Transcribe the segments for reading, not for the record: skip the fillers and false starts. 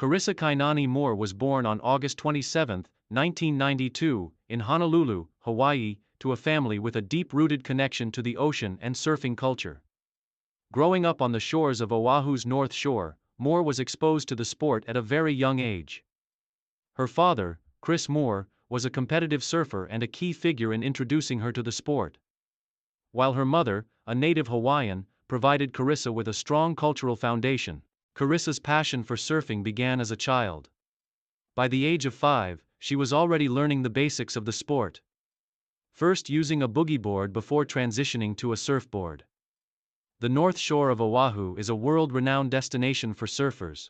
Carissa Kainani Moore was born on August 27, 1992, in Honolulu, Hawaii, to a family with a deep-rooted connection to the ocean and surfing culture. Growing up on the shores of Oahu's North Shore, Moore was exposed to the sport at a very young age. Her father, Chris Moore, was a competitive surfer and a key figure in introducing her to the sport. While her mother, a native Hawaiian, provided Carissa with a strong cultural foundation. Carissa's passion for surfing began as a child. By the age of 5, she was already learning the basics of the sport. First using a boogie board before transitioning to a surfboard. The North Shore of Oahu is a world-renowned destination for surfers,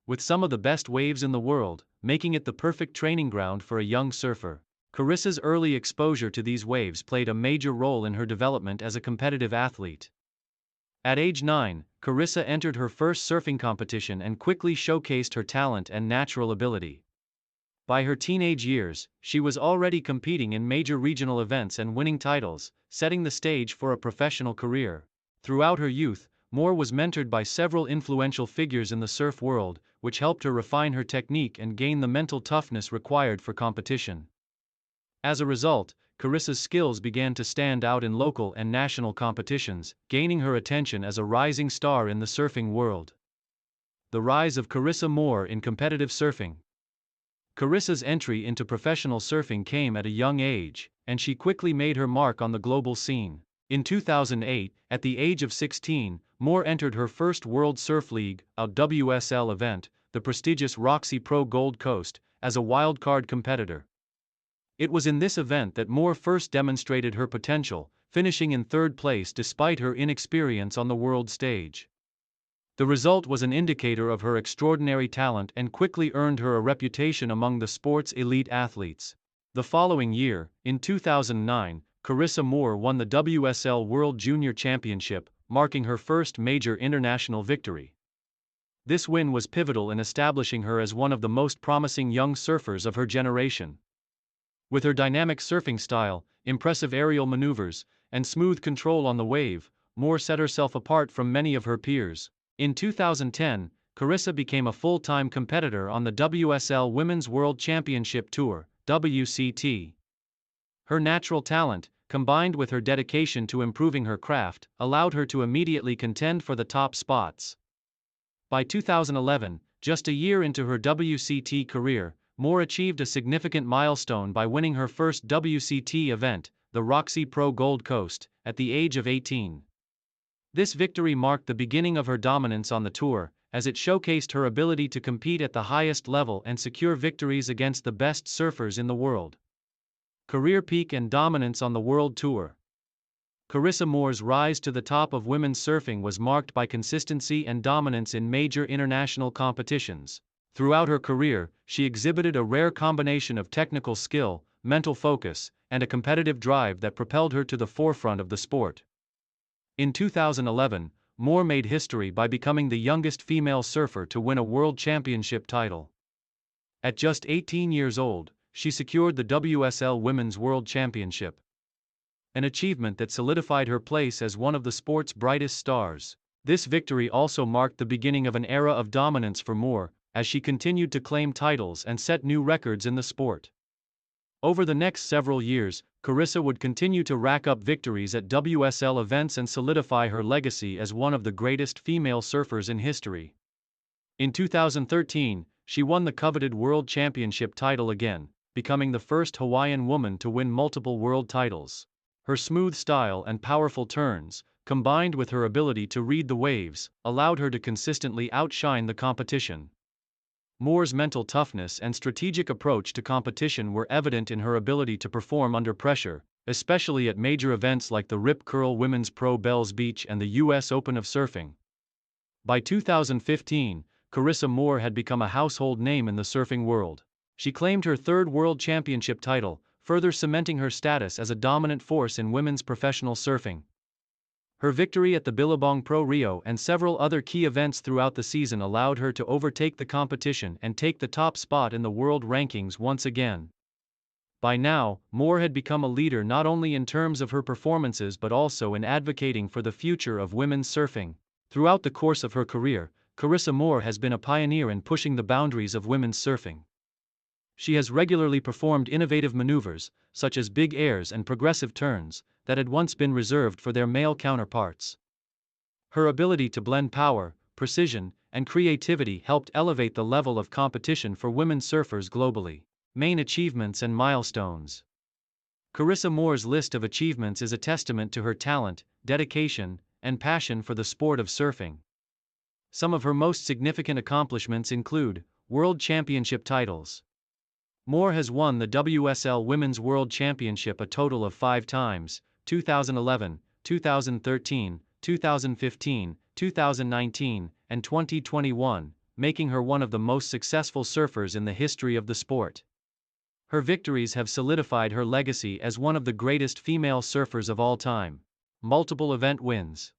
with some of the best waves in the world, making it the perfect training ground for a young surfer. Carissa's early exposure to these waves played a major role in her development as a competitive athlete. At age 9, Carissa entered her first surfing competition and quickly showcased her talent and natural ability. By her teenage years, she was already competing in major regional events and winning titles, setting the stage for a professional career. Throughout her youth, Moore was mentored by several influential figures in the surf world, which helped her refine her technique and gain the mental toughness required for competition. As a result, Carissa's skills began to stand out in local and national competitions, gaining her attention as a rising star in the surfing world. The rise of Carissa Moore in competitive surfing. Carissa's entry into professional surfing came at a young age, and she quickly made her mark on the global scene. In 2008, at the age of 16, Moore entered her first World Surf League, a WSL event, the prestigious Roxy Pro Gold Coast, as a wildcard competitor. It was in this event that Moore first demonstrated her potential, finishing in third place despite her inexperience on the world stage. The result was an indicator of her extraordinary talent and quickly earned her a reputation among the sport's elite athletes. The following year, in 2009, Carissa Moore won the WSL World Junior Championship, marking her first major international victory. This win was pivotal in establishing her as one of the most promising young surfers of her generation. With her dynamic surfing style, impressive aerial maneuvers, and smooth control on the wave, Moore set herself apart from many of her peers. In 2010, Carissa became a full-time competitor on the WSL Women's World Championship Tour, WCT. Her natural talent, combined with her dedication to improving her craft, allowed her to immediately contend for the top spots. By 2011, just a year into her WCT career, Moore achieved a significant milestone by winning her first WCT event, the Roxy Pro Gold Coast, at the age of 18. This victory marked the beginning of her dominance on the tour, as it showcased her ability to compete at the highest level and secure victories against the best surfers in the world. Career peak and dominance on the World Tour. Carissa Moore's rise to the top of women's surfing was marked by consistency and dominance in major international competitions. Throughout her career, she exhibited a rare combination of technical skill, mental focus, and a competitive drive that propelled her to the forefront of the sport. In 2011, Moore made history by becoming the youngest female surfer to win a world championship title. At just 18 years old, she secured the WSL Women's World Championship, an achievement that solidified her place as one of the sport's brightest stars. This victory also marked the beginning of an era of dominance for Moore, as she continued to claim titles and set new records in the sport. Over the next several years, Carissa would continue to rack up victories at WSL events and solidify her legacy as one of the greatest female surfers in history. In 2013, she won the coveted World Championship title again, becoming the first Hawaiian woman to win multiple world titles. Her smooth style and powerful turns, combined with her ability to read the waves, allowed her to consistently outshine the competition. Moore's mental toughness and strategic approach to competition were evident in her ability to perform under pressure, especially at major events like the Rip Curl Women's Pro Bells Beach and the U.S. Open of Surfing. By 2015, Carissa Moore had become a household name in the surfing world. She claimed her third world championship title, further cementing her status as a dominant force in women's professional surfing. Her victory at the Billabong Pro Rio and several other key events throughout the season allowed her to overtake the competition and take the top spot in the world rankings once again. By now, Moore had become a leader not only in terms of her performances but also in advocating for the future of women's surfing. Throughout the course of her career, Carissa Moore has been a pioneer in pushing the boundaries of women's surfing. She has regularly performed innovative maneuvers, such as big airs and progressive turns, that had once been reserved for their male counterparts. Her ability to blend power, precision, and creativity helped elevate the level of competition for women surfers globally. Main achievements and milestones. Carissa Moore's list of achievements is a testament to her talent, dedication, and passion for the sport of surfing. Some of her most significant accomplishments include World Championship titles. Moore has won the WSL Women's World Championship a total of 5 times: 2011, 2013, 2015, 2019, and 2021, making her one of the most successful surfers in the history of the sport. Her victories have solidified her legacy as one of the greatest female surfers of all time. Multiple event wins.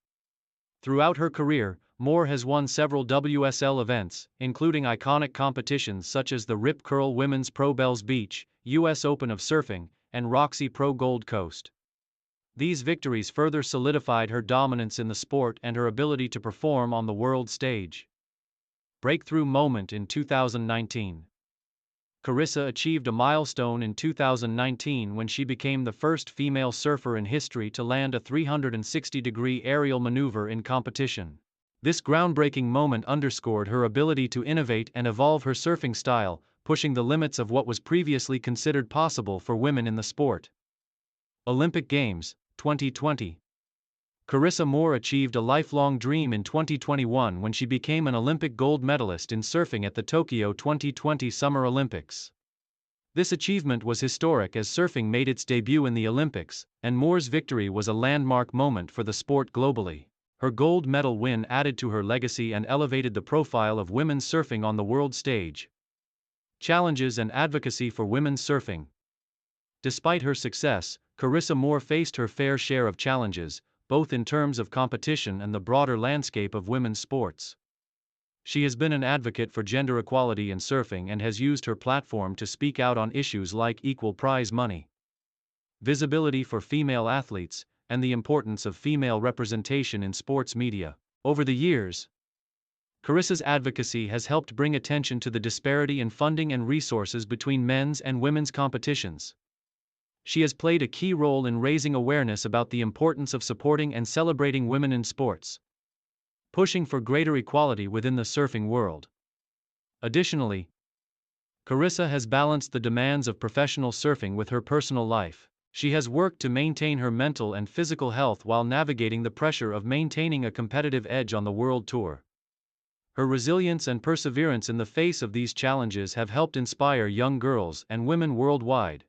Throughout her career, Moore has won several WSL events, including iconic competitions such as the Rip Curl Women's Pro Bells Beach, US Open of Surfing, and Roxy Pro Gold Coast. These victories further solidified her dominance in the sport and her ability to perform on the world stage. Breakthrough moment in 2019. Carissa achieved a milestone in 2019 when she became the first female surfer in history to land a 360-degree aerial maneuver in competition. This groundbreaking moment underscored her ability to innovate and evolve her surfing style, pushing the limits of what was previously considered possible for women in the sport. Olympic Games, 2020. Carissa Moore achieved a lifelong dream in 2021 when she became an Olympic gold medalist in surfing at the Tokyo 2020 Summer Olympics. This achievement was historic as surfing made its debut in the Olympics, and Moore's victory was a landmark moment for the sport globally. Her gold medal win added to her legacy and elevated the profile of women's surfing on the world stage. Challenges and advocacy for women's surfing. Despite her success, Carissa Moore faced her fair share of challenges, both in terms of competition and the broader landscape of women's sports. She has been an advocate for gender equality in surfing and has used her platform to speak out on issues like equal prize money, visibility for female athletes, and the importance of female representation in sports media. Over the years, Carissa's advocacy has helped bring attention to the disparity in funding and resources between men's and women's competitions. She has played a key role in raising awareness about the importance of supporting and celebrating women in sports, pushing for greater equality within the surfing world. Additionally, Carissa has balanced the demands of professional surfing with her personal life. She has worked to maintain her mental and physical health while navigating the pressure of maintaining a competitive edge on the world tour. Her resilience and perseverance in the face of these challenges have helped inspire young girls and women worldwide.